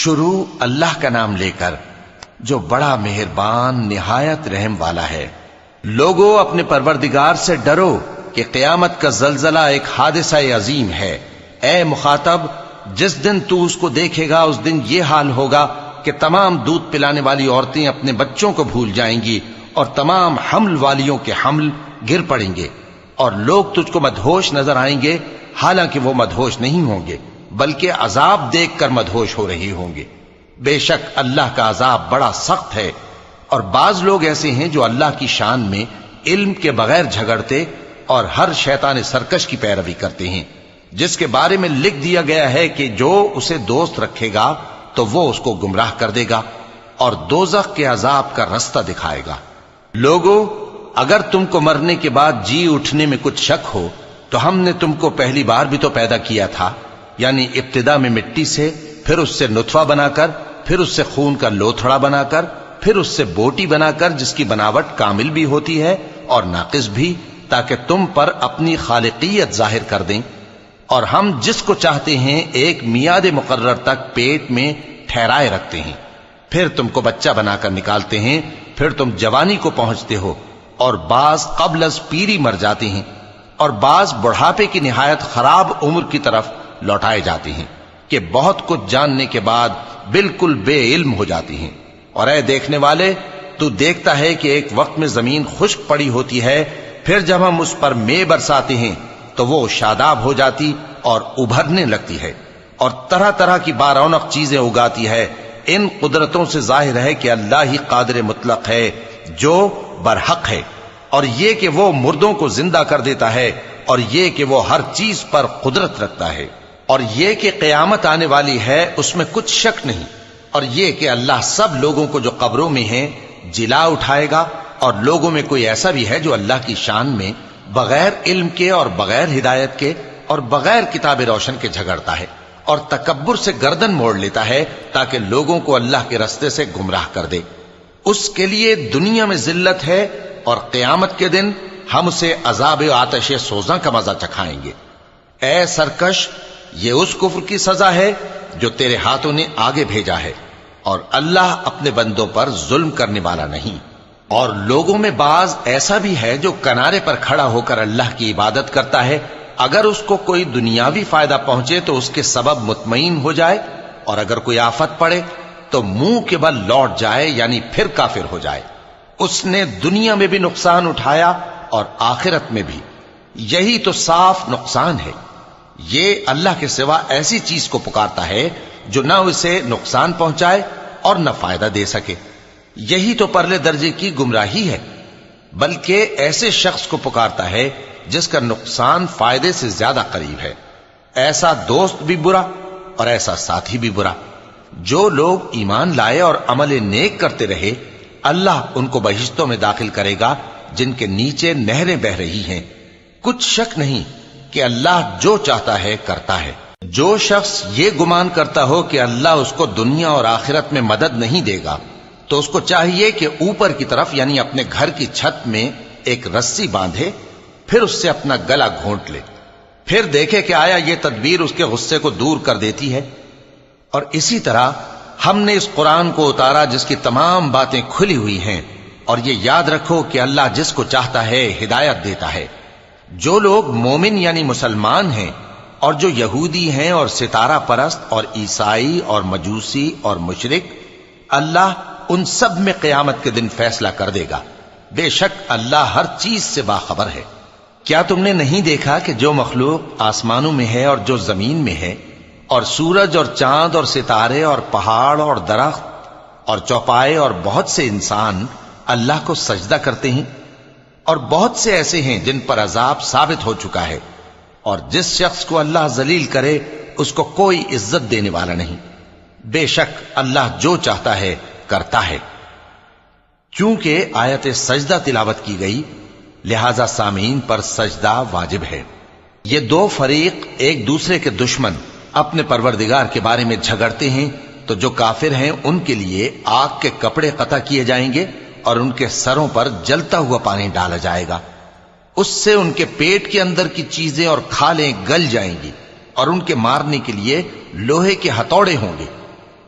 شروع اللہ کا نام لے کر جو بڑا مہربان نہایت رحم والا ہے۔ لوگو اپنے پروردگار سے ڈرو کہ قیامت کا زلزلہ ایک حادثہ عظیم ہے۔ اے مخاطب، جس دن تو اس کو دیکھے گا اس دن یہ حال ہوگا کہ تمام دودھ پلانے والی عورتیں اپنے بچوں کو بھول جائیں گی اور تمام حمل والیوں کے حمل گر پڑیں گے، اور لوگ تجھ کو مدہوش نظر آئیں گے، حالانکہ وہ مدہوش نہیں ہوں گے بلکہ عذاب دیکھ کر مدہوش ہو رہے ہوں گے۔ بے شک اللہ کا عذاب بڑا سخت ہے۔ اور بعض لوگ ایسے ہیں جو اللہ کی شان میں علم کے بغیر جھگڑتے اور ہر شیطان سرکش کی پیروی کرتے ہیں، جس کے بارے میں لکھ دیا گیا ہے کہ جو اسے دوست رکھے گا تو وہ اس کو گمراہ کر دے گا اور دوزخ کے عذاب کا رستہ دکھائے گا۔ لوگو، اگر تم کو مرنے کے بعد جی اٹھنے میں کچھ شک ہو تو ہم نے تم کو پہلی بار بھی تو پیدا کیا تھا، یعنی ابتدا میں مٹی سے، پھر اس سے نطفہ بنا کر، پھر اس سے خون کا لوتھڑا بنا کر، پھر اس سے بوٹی بنا کر جس کی بناوٹ کامل بھی ہوتی ہے اور ناقص بھی، تاکہ تم پر اپنی خالقیت ظاہر کر دیں۔ اور ہم جس کو چاہتے ہیں ایک میعاد مقرر تک پیٹ میں ٹھہرائے رکھتے ہیں، پھر تم کو بچہ بنا کر نکالتے ہیں، پھر تم جوانی کو پہنچتے ہو، اور بعض قبل از پیری مر جاتے ہیں، اور بعض بڑھاپے کی نہایت خراب عمر کی طرف لوٹائے جاتے ہیں کہ بہت کچھ جاننے کے بعد بالکل بے علم ہو جاتی ہیں۔ اور اے دیکھنے والے، تو دیکھتا ہے کہ ایک وقت میں زمین خشک پڑی ہوتی ہے، پھر جب ہم اس پر مے برساتے ہیں تو وہ شاداب ہو جاتی اور ابھرنے لگتی ہے اور طرح طرح کی بارونق چیزیں اگاتی ہے۔ ان قدرتوں سے ظاہر ہے کہ اللہ ہی قادر مطلق ہے جو برحق ہے، اور یہ کہ وہ مردوں کو زندہ کر دیتا ہے، اور یہ کہ وہ ہر چیز پر قدرت رکھتا ہے، اور یہ کہ قیامت آنے والی ہے اس میں کچھ شک نہیں، اور یہ کہ اللہ سب لوگوں کو جو قبروں میں ہیں جلا اٹھائے گا۔ اور لوگوں میں کوئی ایسا بھی ہے جو اللہ کی شان میں بغیر علم کے اور بغیر ہدایت کے اور بغیر کتاب روشن کے جھگڑتا ہے اور تکبر سے گردن موڑ لیتا ہے تاکہ لوگوں کو اللہ کے رستے سے گمراہ کر دے۔ اس کے لیے دنیا میں ذلت ہے، اور قیامت کے دن ہم اسے عذاب آتش سوزاں کا مزہ چکھائیں گے۔ اے سرکش، یہ اس کفر کی سزا ہے جو تیرے ہاتھوں نے آگے بھیجا ہے، اور اللہ اپنے بندوں پر ظلم کرنے والا نہیں۔ اور لوگوں میں بعض ایسا بھی ہے جو کنارے پر کھڑا ہو کر اللہ کی عبادت کرتا ہے، اگر اس کو کوئی دنیاوی فائدہ پہنچے تو اس کے سبب مطمئن ہو جائے، اور اگر کوئی آفت پڑے تو منہ کے بل لوٹ جائے، یعنی پھر کافر ہو جائے۔ اس نے دنیا میں بھی نقصان اٹھایا اور آخرت میں بھی، یہی تو صاف نقصان ہے۔ یہ اللہ کے سوا ایسی چیز کو پکارتا ہے جو نہ اسے نقصان پہنچائے اور نہ فائدہ دے سکے، یہی تو پرلے درجے کی گمراہی ہے۔ بلکہ ایسے شخص کو پکارتا ہے جس کا نقصان فائدے سے زیادہ قریب ہے۔ ایسا دوست بھی برا اور ایسا ساتھی بھی برا۔ جو لوگ ایمان لائے اور عمل نیک کرتے رہے، اللہ ان کو بہشتوں میں داخل کرے گا جن کے نیچے نہریں بہ رہی ہیں۔ کچھ شک نہیں کہ اللہ جو چاہتا ہے کرتا ہے۔ جو شخص یہ گمان کرتا ہو کہ اللہ اس کو دنیا اور آخرت میں مدد نہیں دے گا، تو اس کو چاہیے کہ اوپر کی طرف یعنی اپنے گھر کی چھت میں ایک رسی باندھے، پھر اس سے اپنا گلا گھونٹ لے، پھر دیکھے کہ آیا یہ تدبیر اس کے غصے کو دور کر دیتی ہے۔ اور اسی طرح ہم نے اس قرآن کو اتارا جس کی تمام باتیں کھلی ہوئی ہیں، اور یہ یاد رکھو کہ اللہ جس کو چاہتا ہے ہدایت دیتا ہے۔ جو لوگ مومن یعنی مسلمان ہیں اور جو یہودی ہیں اور ستارہ پرست اور عیسائی اور مجوسی اور مشرک، اللہ ان سب میں قیامت کے دن فیصلہ کر دے گا۔ بے شک اللہ ہر چیز سے باخبر ہے۔ کیا تم نے نہیں دیکھا کہ جو مخلوق آسمانوں میں ہے اور جو زمین میں ہے، اور سورج اور چاند اور ستارے اور پہاڑ اور درخت اور چوپائے اور بہت سے انسان اللہ کو سجدہ کرتے ہیں، اور بہت سے ایسے ہیں جن پر عذاب ثابت ہو چکا ہے، اور جس شخص کو اللہ ذلیل کرے اس کو کوئی عزت دینے والا نہیں۔ بے شک اللہ جو چاہتا ہے کرتا ہے۔ چونکہ آیت سجدہ تلاوت کی گئی لہذا سامعین پر سجدہ واجب ہے۔ یہ دو فریق ایک دوسرے کے دشمن اپنے پروردگار کے بارے میں جھگڑتے ہیں، تو جو کافر ہیں ان کے لیے آگ کے کپڑے قطع کیے جائیں گے اور ان کے سروں پر جلتا ہوا پانی ڈالا جائے گا، اس سے ان کے پیٹ کے اندر کی چیزیں اور کھالیں گل جائیں گی، اور ان کے مارنے کے لیے لوہے کے ہتھوڑے ہوں گے۔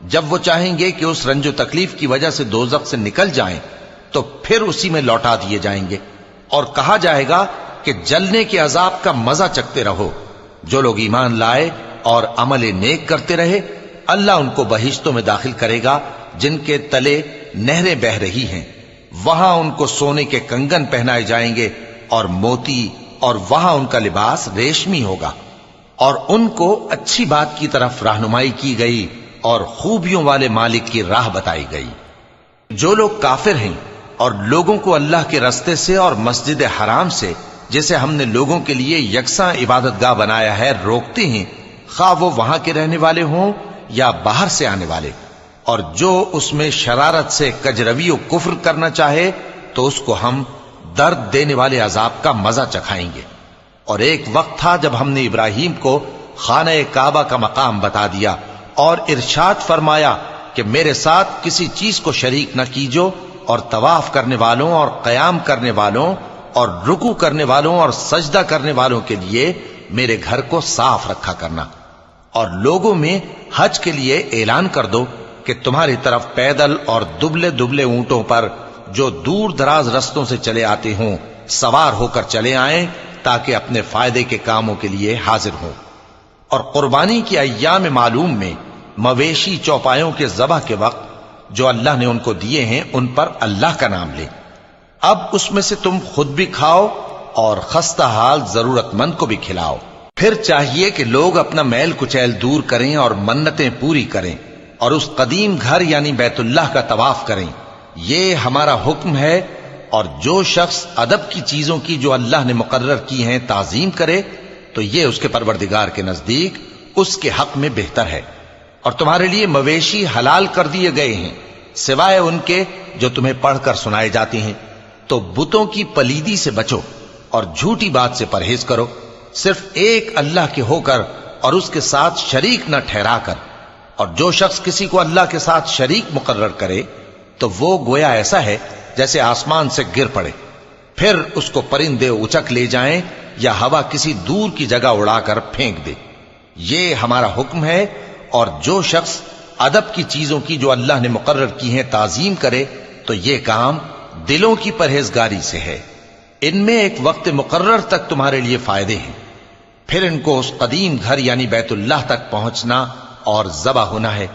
جب وہ چاہیں گے کہ اس رنج و تکلیف کی وجہ سے دوزخ سے نکل جائیں تو پھر اسی میں لوٹا دیے جائیں گے، اور کہا جائے گا کہ جلنے کے عذاب کا مزہ چکھتے رہو۔ جو لوگ ایمان لائے اور عمل نیک کرتے رہے، اللہ ان کو بہشتوں میں داخل کرے گا جن کے تلے نہریں بہ رہی ہیں، وہاں ان کو سونے کے کنگن پہنائے جائیں گے اور موتی، اور وہاں ان کا لباس ریشمی ہوگا، اور ان کو اچھی بات کی طرف رہنمائی کی گئی اور خوبیوں والے مالک کی راہ بتائی گئی۔ جو لوگ کافر ہیں اور لوگوں کو اللہ کے رستے سے اور مسجد حرام سے، جسے ہم نے لوگوں کے لیے یکساں عبادت گاہ بنایا ہے، روکتے ہیں، خواہ وہ وہاں کے رہنے والے ہوں یا باہر سے آنے والے، اور جو اس میں شرارت سے کجروی و کفر کرنا چاہے تو اس کو ہم درد دینے والے عذاب کا مزہ چکھائیں گے۔ اور ایک وقت تھا جب ہم نے ابراہیم کو خانہ کعبہ کا مقام بتا دیا اور ارشاد فرمایا کہ میرے ساتھ کسی چیز کو شریک نہ کیجو، اور طواف کرنے والوں اور قیام کرنے والوں اور رکوع کرنے والوں اور سجدہ کرنے والوں کے لیے میرے گھر کو صاف رکھا کرنا، اور لوگوں میں حج کے لیے اعلان کر دو کہ تمہاری طرف پیدل اور دبلے دبلے اونٹوں پر جو دور دراز رستوں سے چلے آتے ہوں سوار ہو کر چلے آئیں، تاکہ اپنے فائدے کے کاموں کے لیے حاضر ہوں۔ اور قربانی کی ایام معلوم میں مویشی چوپایوں کے ذبح کے وقت جو اللہ نے ان کو دیے ہیں ان پر اللہ کا نام لے۔ اب اس میں سے تم خود بھی کھاؤ اور خستہ حال ضرورت مند کو بھی کھلاؤ۔ پھر چاہیے کہ لوگ اپنا میل کچیل دور کریں اور منتیں پوری کریں اور اس قدیم گھر یعنی بیت اللہ کا طواف کریں، یہ ہمارا حکم ہے۔ اور جو شخص ادب کی چیزوں کی جو اللہ نے مقرر کی ہیں تعظیم کرے تو یہ اس کے پروردگار کے نزدیک اس کے حق میں بہتر ہے۔ اور تمہارے لیے مویشی حلال کر دیے گئے ہیں سوائے ان کے جو تمہیں پڑھ کر سنائے جاتے ہیں، تو بتوں کی پلیدی سے بچو اور جھوٹی بات سے پرہیز کرو، صرف ایک اللہ کے ہو کر اور اس کے ساتھ شریک نہ ٹھہرا کر۔ اور جو شخص کسی کو اللہ کے ساتھ شریک مقرر کرے تو وہ گویا ایسا ہے جیسے آسمان سے گر پڑے، پھر اس کو پرندے اچک لے جائیں یا ہوا کسی دور کی جگہ اڑا کر پھینک دے۔ یہ ہمارا حکم ہے۔ اور جو شخص ادب کی چیزوں کی جو اللہ نے مقرر کی ہیں تعظیم کرے تو یہ کام دلوں کی پرہیزگاری سے ہے۔ ان میں ایک وقت مقرر تک تمہارے لیے فائدے ہیں، پھر ان کو اس قدیم گھر یعنی بیت اللہ تک پہنچنا اور ذبح ہونا ہے۔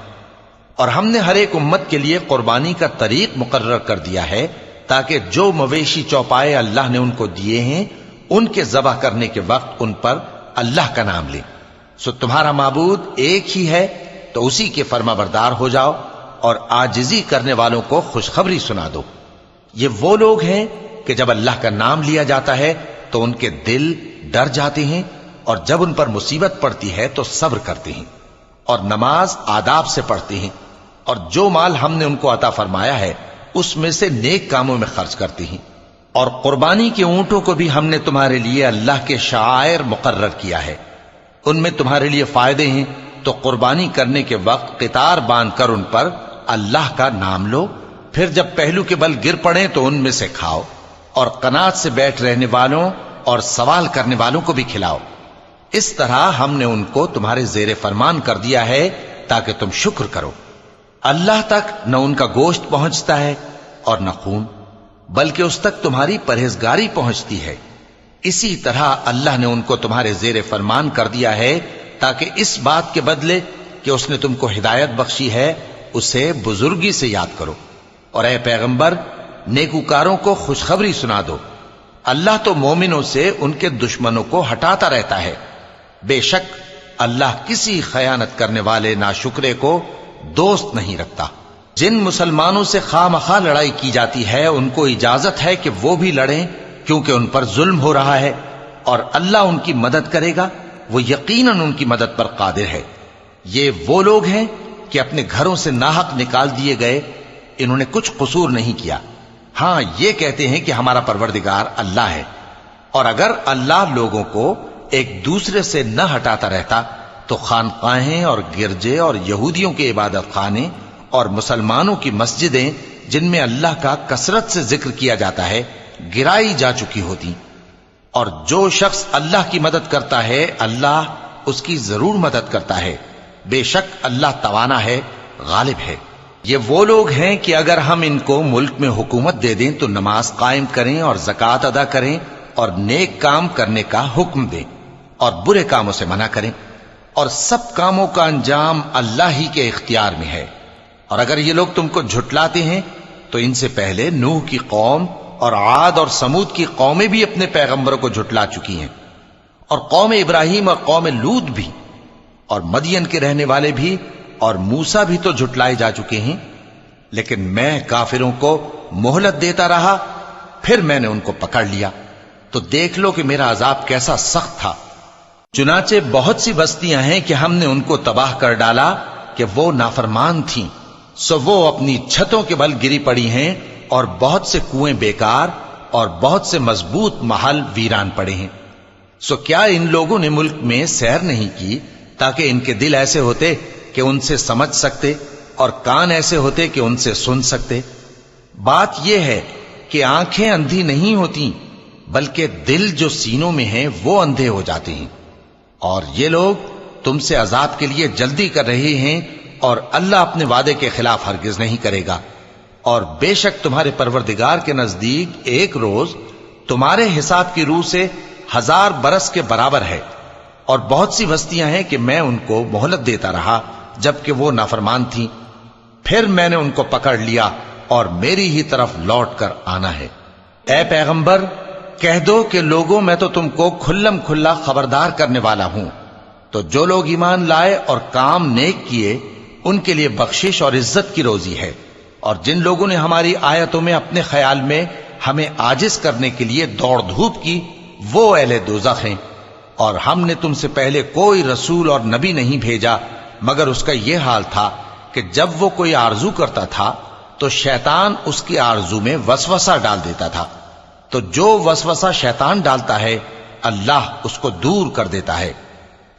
اور ہم نے ہر ایک امت کے لیے قربانی کا طریق مقرر کر دیا ہے تاکہ جو مویشی چوپائے اللہ نے ان کو دیے ہیں ان کے ذبح کرنے کے وقت ان پر اللہ کا نام لیں۔ سو تمہارا معبود ایک ہی ہے، تو اسی کے فرما بردار ہو جاؤ اور عاجزی کرنے والوں کو خوشخبری سنا دو۔ یہ وہ لوگ ہیں کہ جب اللہ کا نام لیا جاتا ہے تو ان کے دل ڈر جاتے ہیں، اور جب ان پر مصیبت پڑتی ہے تو صبر کرتے ہیں اور نماز آداب سے پڑھتے ہیں، اور جو مال ہم نے ان کو عطا فرمایا ہے اس میں سے نیک کاموں میں خرچ کرتے ہیں۔ اور قربانی کے اونٹوں کو بھی ہم نے تمہارے لیے اللہ کے شعائر مقرر کیا ہے، ان میں تمہارے لیے فائدے ہیں، تو قربانی کرنے کے وقت قطار باندھ کر ان پر اللہ کا نام لو، پھر جب پہلو کے بل گر پڑیں تو ان میں سے کھاؤ، اور قناعت سے بیٹھ رہنے والوں اور سوال کرنے والوں کو بھی کھلاؤ۔ اس طرح ہم نے ان کو تمہارے زیر فرمان کر دیا ہے تاکہ تم شکر کرو۔ اللہ تک نہ ان کا گوشت پہنچتا ہے اور نہ خون، بلکہ اس تک تمہاری پرہیزگاری پہنچتی ہے۔ اسی طرح اللہ نے ان کو تمہارے زیر فرمان کر دیا ہے تاکہ اس بات کے بدلے کہ اس نے تم کو ہدایت بخشی ہے اسے بزرگی سے یاد کرو۔ اور اے پیغمبر، نیکوکاروں کو خوشخبری سنا دو، اللہ تو مومنوں سے ان کے دشمنوں کو ہٹاتا رہتا ہے۔ بے شک اللہ کسی خیانت کرنے والے ناشکرے کو دوست نہیں رکھتا۔ جن مسلمانوں سے خواہ مخواہ لڑائی کی جاتی ہے ان کو اجازت ہے کہ وہ بھی لڑیں، کیونکہ ان پر ظلم ہو رہا ہے، اور اللہ ان کی مدد کرے گا، وہ یقیناً ان کی مدد پر قادر ہے۔ یہ وہ لوگ ہیں کہ اپنے گھروں سے ناحق نکال دیے گئے، انہوں نے کچھ قصور نہیں کیا، ہاں یہ کہتے ہیں کہ ہمارا پروردگار اللہ ہے۔ اور اگر اللہ لوگوں کو ایک دوسرے سے نہ ہٹاتا رہتا تو خانقاہیں اور گرجے اور یہودیوں کے عبادت خانے اور مسلمانوں کی مسجدیں جن میں اللہ کا کثرت سے ذکر کیا جاتا ہے گرائی جا چکی ہوتی۔ اور جو شخص اللہ کی مدد کرتا ہے اللہ اس کی ضرور مدد کرتا ہے، بے شک اللہ توانا ہے غالب ہے۔ یہ وہ لوگ ہیں کہ اگر ہم ان کو ملک میں حکومت دے دیں تو نماز قائم کریں اور زکوٰۃ ادا کریں اور نیک کام کرنے کا حکم دیں اور برے کاموں سے منع کریں، اور سب کاموں کا انجام اللہ ہی کے اختیار میں ہے۔ اور اگر یہ لوگ تم کو جھٹلاتے ہیں تو ان سے پہلے نوح کی قوم اور عاد اور سمود کی قومیں بھی اپنے پیغمبروں کو جھٹلا چکی ہیں، اور قوم ابراہیم اور قوم لوط بھی، اور مدین کے رہنے والے بھی، اور موسیٰ بھی تو جھٹلائے جا چکے ہیں۔ لیکن میں کافروں کو مہلت دیتا رہا، پھر میں نے ان کو پکڑ لیا، تو دیکھ لو کہ میرا عذاب کیسا سخت تھا۔ چنانچہ بہت سی بستیاں ہیں کہ ہم نے ان کو تباہ کر ڈالا کہ وہ نافرمان تھیں، سو وہ اپنی چھتوں کے بل گری پڑی ہیں، اور بہت سے کنویں بیکار اور بہت سے مضبوط محل ویران پڑے ہیں۔ سو کیا ان لوگوں نے ملک میں سیر نہیں کی تاکہ ان کے دل ایسے ہوتے کہ ان سے سمجھ سکتے اور کان ایسے ہوتے کہ ان سے سن سکتے؟ بات یہ ہے کہ آنکھیں اندھی نہیں ہوتی، بلکہ دل جو سینوں میں ہیں وہ اندھے ہو جاتے ہیں۔ اور یہ لوگ تم سے عذاب کے لیے جلدی کر رہے ہیں، اور اللہ اپنے وعدے کے خلاف ہرگز نہیں کرے گا۔ اور بے شک تمہارے پروردگار کے نزدیک ایک روز تمہارے حساب کی روح سے 1000 برس کے برابر ہے۔ اور بہت سی بستیاں ہیں کہ میں ان کو مہلت دیتا رہا جبکہ وہ نافرمان تھیں، پھر میں نے ان کو پکڑ لیا اور میری ہی طرف لوٹ کر آنا ہے۔ اے پیغمبر کہہ دو کہ لوگوں میں تو تم کو کھلم کھلا خبردار کرنے والا ہوں، تو جو لوگ ایمان لائے اور کام نیک کیے ان کے لیے بخشش اور عزت کی روزی ہے، اور جن لوگوں نے ہماری آیتوں میں اپنے خیال میں ہمیں عاجز کرنے کے لیے دوڑ دھوپ کی وہ اہل دوزخ ہیں۔ اور ہم نے تم سے پہلے کوئی رسول اور نبی نہیں بھیجا مگر اس کا یہ حال تھا کہ جب وہ کوئی آرزو کرتا تھا تو شیطان اس کی آرزو میں وسوسہ ڈال دیتا تھا، تو جو وسوسہ شیطان ڈالتا ہے اللہ اس کو دور کر دیتا ہے،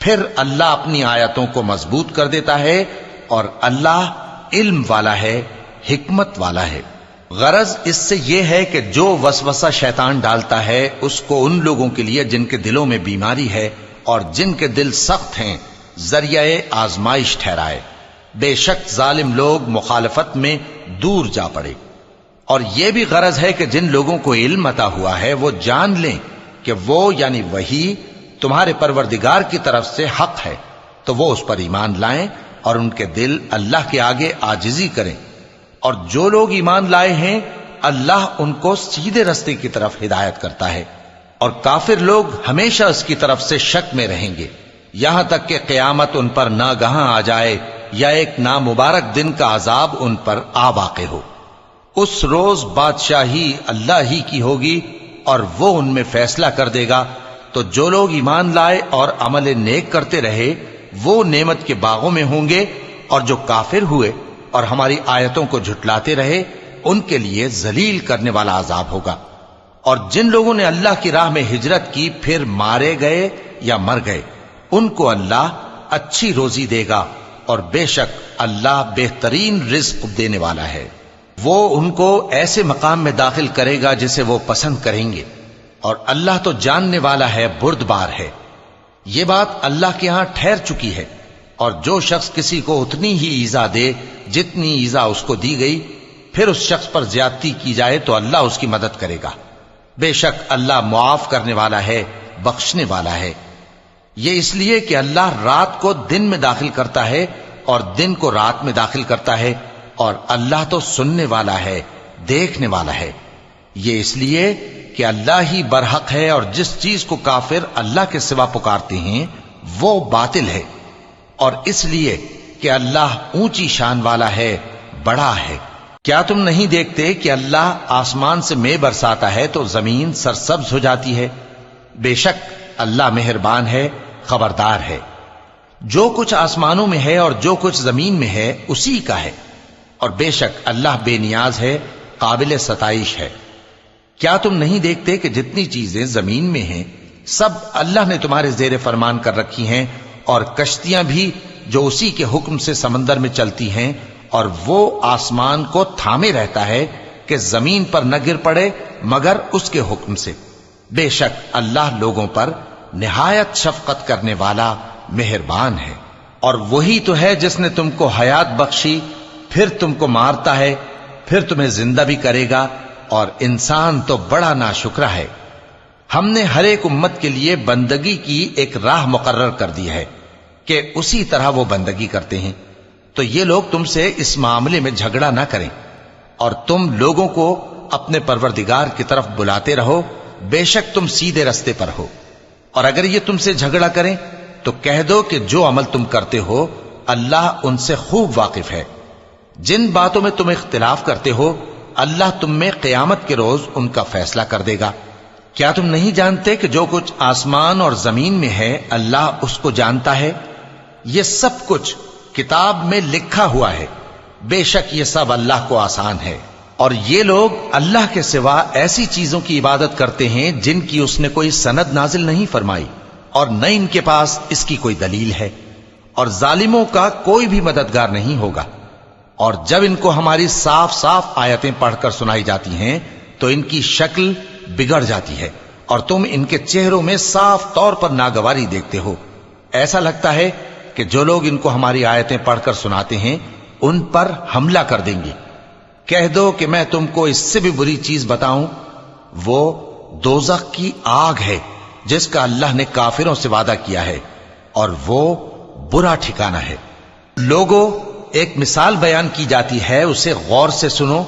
پھر اللہ اپنی آیتوں کو مضبوط کر دیتا ہے، اور اللہ علم والا ہے، حکمت والا ہے۔ غرض اس سے یہ ہے کہ جو وسوسہ شیطان ڈالتا ہے اس کو ان لوگوں کے لیے جن کے دلوں میں بیماری ہے اور جن کے دل سخت ہیں ذریعہ آزمائش ٹھہرائے۔ بے شک ظالم لوگ مخالفت میں دور جا پڑے۔ اور یہ بھی غرض ہے کہ جن لوگوں کو علم عطا ہوا ہے وہ جان لیں کہ وہ یعنی وحی تمہارے پروردگار کی طرف سے حق ہے، تو وہ اس پر ایمان لائیں اور ان کے دل اللہ کے آگے عاجزی کریں۔ اور جو لوگ ایمان لائے ہیں اللہ ان کو سیدھے رستے کی طرف ہدایت کرتا ہے، اور کافر لوگ ہمیشہ اس کی طرف سے شک میں رہیں گے یہاں تک کہ قیامت ان پر ناگہاں آ جائے یا ایک نامبارک دن کا عذاب ان پر آ واقع ہو۔ اس روز بادشاہی اللہ ہی کی ہوگی اور وہ ان میں فیصلہ کر دے گا، تو جو لوگ ایمان لائے اور عمل نیک کرتے رہے وہ نعمت کے باغوں میں ہوں گے، اور جو کافر ہوئے اور ہماری آیتوں کو جھٹلاتے رہے ان کے لیے ذلیل کرنے والا عذاب ہوگا۔ اور جن لوگوں نے اللہ کی راہ میں ہجرت کی پھر مارے گئے یا مر گئے ان کو اللہ اچھی روزی دے گا، اور بے شک اللہ بہترین رزق دینے والا ہے۔ وہ ان کو ایسے مقام میں داخل کرے گا جسے وہ پسند کریں گے، اور اللہ تو جاننے والا ہے، بردبار ہے۔ یہ بات اللہ کے ہاں ٹھہر چکی ہے، اور جو شخص کسی کو اتنی ہی ایذا دے جتنی ایذا اس کو دی گئی، پھر اس شخص پر زیادتی کی جائے تو اللہ اس کی مدد کرے گا۔ بے شک اللہ معاف کرنے والا ہے، بخشنے والا ہے۔ یہ اس لیے کہ اللہ رات کو دن میں داخل کرتا ہے اور دن کو رات میں داخل کرتا ہے، اور اللہ تو سننے والا ہے، دیکھنے والا ہے۔ یہ اس لیے کہ اللہ ہی برحق ہے، اور جس چیز کو کافر اللہ کے سوا پکارتے ہیں وہ باطل ہے، اور اس لیے کہ اللہ اونچی شان والا ہے، بڑا ہے۔ کیا تم نہیں دیکھتے کہ اللہ آسمان سے مے برساتا ہے تو زمین سرسبز ہو جاتی ہے؟ بے شک اللہ مہربان ہے، خبردار ہے۔ جو کچھ آسمانوں میں ہے اور جو کچھ زمین میں ہے اسی کا ہے، اور بے شک اللہ بے نیاز ہے، قابل ستائش ہے۔ کیا تم نہیں دیکھتے کہ جتنی چیزیں زمین میں ہیں سب اللہ نے تمہارے زیر فرمان کر رکھی ہیں، اور کشتیاں بھی جو اسی کے حکم سے سمندر میں چلتی ہیں، اور وہ آسمان کو تھامے رہتا ہے کہ زمین پر نہ گر پڑے مگر اس کے حکم سے۔ بے شک اللہ لوگوں پر نہایت شفقت کرنے والا مہربان ہے۔ اور وہی تو ہے جس نے تم کو حیات بخشی، پھر تم کو مارتا ہے، پھر تمہیں زندہ بھی کرے گا، اور انسان تو بڑا ناشکرا ہے۔ ہم نے ہر ایک امت کے لیے بندگی کی ایک راہ مقرر کر دی ہے کہ اسی طرح وہ بندگی کرتے ہیں، تو یہ لوگ تم سے اس معاملے میں جھگڑا نہ کریں، اور تم لوگوں کو اپنے پروردگار کی طرف بلاتے رہو، بے شک تم سیدھے رستے پر ہو۔ اور اگر یہ تم سے جھگڑا کریں تو کہہ دو کہ جو عمل تم کرتے ہو اللہ ان سے خوب واقف ہے۔ جن باتوں میں تم اختلاف کرتے ہو اللہ تم میں قیامت کے روز ان کا فیصلہ کر دے گا۔ کیا تم نہیں جانتے کہ جو کچھ آسمان اور زمین میں ہے اللہ اس کو جانتا ہے؟ یہ سب کچھ کتاب میں لکھا ہوا ہے، بے شک یہ سب اللہ کو آسان ہے۔ اور یہ لوگ اللہ کے سوا ایسی چیزوں کی عبادت کرتے ہیں جن کی اس نے کوئی سند نازل نہیں فرمائی، اور نہ ان کے پاس اس کی کوئی دلیل ہے، اور ظالموں کا کوئی بھی مددگار نہیں ہوگا۔ اور جب ان کو ہماری صاف صاف آیتیں پڑھ کر سنائی جاتی ہیں تو ان کی شکل بگڑ جاتی ہے، اور تم ان کے چہروں میں صاف طور پر ناگواری دیکھتے ہو۔ ایسا لگتا ہے کہ جو لوگ ان کو ہماری آیتیں پڑھ کر سناتے ہیں ان پر حملہ کر دیں گے۔ کہہ دو کہ میں تم کو اس سے بھی بری چیز بتاؤں، وہ دوزخ کی آگ ہے جس کا اللہ نے کافروں سے وعدہ کیا ہے، اور وہ برا ٹھکانہ ہے۔ لوگوں، ایک مثال بیان کی جاتی ہے، اسے غور سے سنو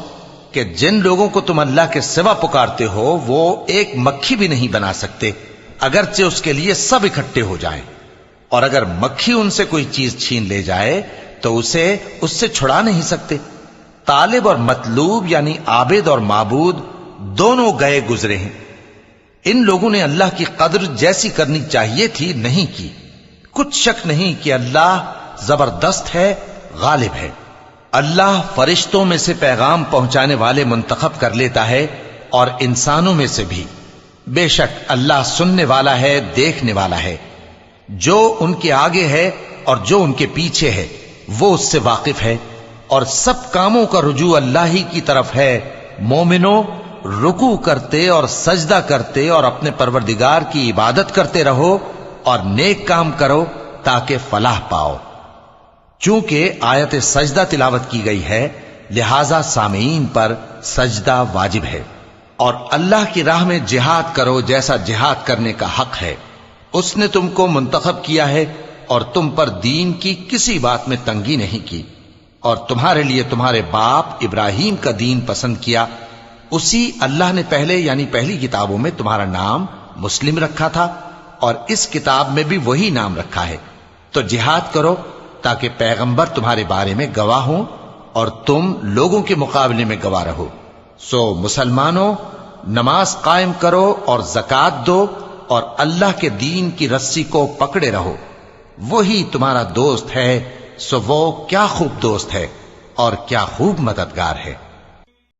کہ جن لوگوں کو تم اللہ کے سوا پکارتے ہو وہ ایک مکھی بھی نہیں بنا سکتے اگرچہ اس کے لیے سب اکٹھے ہو جائیں، اور اگر مکھی ان سے کوئی چیز چھین لے جائے تو اسے اس سے چھڑا نہیں سکتے۔ طالب اور مطلوب یعنی عابد اور معبود دونوں گئے گزرے ہیں۔ ان لوگوں نے اللہ کی قدر جیسی کرنی چاہیے تھی نہیں کی۔ کچھ شک نہیں کہ اللہ زبردست ہے، غالب ہے۔ اللہ فرشتوں میں سے پیغام پہنچانے والے منتخب کر لیتا ہے اور انسانوں میں سے بھی۔ بے شک اللہ سننے والا ہے، دیکھنے والا ہے۔ جو ان کے آگے ہے اور جو ان کے پیچھے ہے وہ اس سے واقف ہے، اور سب کاموں کا رجوع اللہ ہی کی طرف ہے۔ مومنوں، رکوع کرتے اور سجدہ کرتے اور اپنے پروردگار کی عبادت کرتے رہو اور نیک کام کرو تاکہ فلاح پاؤ۔ چونکہ آیت سجدہ تلاوت کی گئی ہے لہذا سامعین پر سجدہ واجب ہے۔ اور اللہ کی راہ میں جہاد کرو جیسا جہاد کرنے کا حق ہے۔ اس نے تم کو منتخب کیا ہے اور تم پر دین کی کسی بات میں تنگی نہیں کی، اور تمہارے لیے تمہارے باپ ابراہیم کا دین پسند کیا۔ اسی اللہ نے پہلے یعنی پہلی کتابوں میں تمہارا نام مسلم رکھا تھا، اور اس کتاب میں بھی وہی نام رکھا ہے۔ تو جہاد کرو تاکہ پیغمبر تمہارے بارے میں گواہ ہوں اور تم لوگوں کے مقابلے میں گواہ رہو۔ سو مسلمانوں، نماز قائم کرو اور زکوٰۃ دو اور اللہ کے دین کی رسی کو پکڑے رہو، وہی تمہارا دوست ہے۔ سو وہ کیا خوب دوست ہے اور کیا خوب مددگار ہے۔